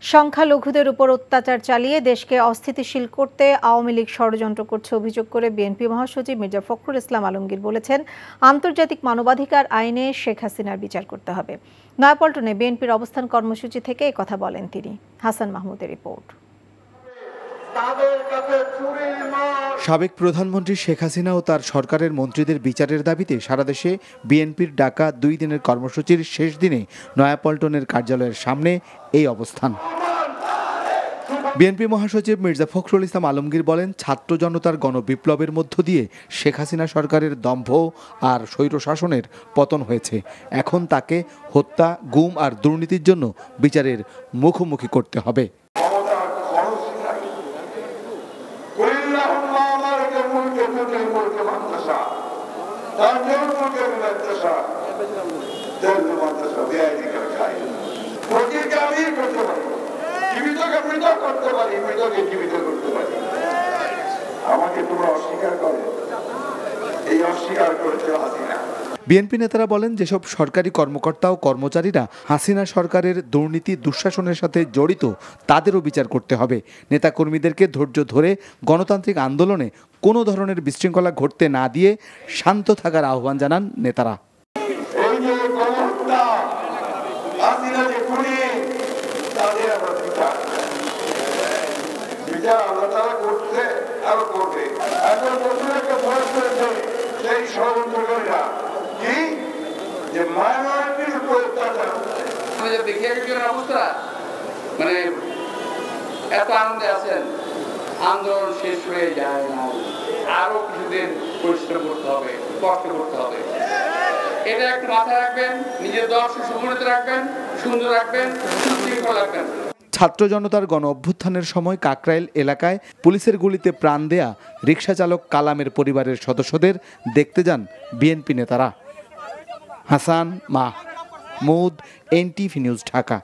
সংখ্যালঘুদের উপর অত্যাচার চালিয়ে দেশকে অস্থিতিশীল করতে আওয়ামী লীগ ষড়যন্ত্র করছে অভিযোগ করে বিএনপি মহাসচিব মির্জা ফখরুল ইসলাম আলমগীর বলেছেন, আন্তর্জাতিক মানবাধিকার আইনে শেখ হাসিনার বিচার করতে হবে। নয়াপল্টনে বিএনপির অবস্থান কর্মসূচি থেকে এই কথা বলেন তিনি। হাসান মাহমুদের রিপোর্ট। সাবেক প্রধানমন্ত্রী শেখ হাসিনা ও তার সরকারের মন্ত্রীদের বিচারের দাবিতে সারা দেশে বিএনপির ডাকা 2 দিনের কর্মসূচির শেষ দিনে নয়াপল্টনের কার্যালয়ের সামনে এই অবস্থান। বিএনপি মহাসচিব মির্জা ফখরুল ইসলাম আলমগীর বলেন, ছাত্র জনতার গণবিপ্লবের মধ্য দিয়ে শেখ হাসিনা সরকারের দম্ভ আর স্বৈরশাসনের পতন হয়েছে। এখন তাকে হত্যা, গুম আর দুর্নীতির জন্য বিচারের মুখোমুখি করতে হবে। বিএনপি নেতারা বলেন, যেসব সরকারি কর্মকর্তা ও কর্মচারীরা হাসিনা সরকারের দুর্নীতি দুঃশাসনের সাথে জড়িত তাদেরও বিচার করতে হবে। নেতাকর্মীদেরকে ধৈর্য ধরে গণতান্ত্রিক আন্দোলনে কোনো ধরনের বিশৃঙ্খলা ঘটতে না দিয়ে শান্ত থাকার আহ্বান জানান নেতারা। মানে এত আনন্দে আছেন, আন্দোলন শেষ হয়ে যায় না, আরো কিছুদিন পরিশ্রম করতে হবে, কষ্ট করতে হবে। এটা একটু মাথায় রাখবেন, নিজের দল সুসংগঠিত রাখবেন, সুন্দর রাখবেন, সুশৃঙ্খল রাখবেন। ছাত্র জনতার গণ অভ্যুত্থানের সময় কাকরাইল এলাকায় পুলিশের গুলিতে প্রাণ দেয়া রিকশা চালক কালামের পরিবারের সদস্যদের দেখতে যান বিএনপি নেতারা। Hasan Mahmud, NTV news, Dhaka.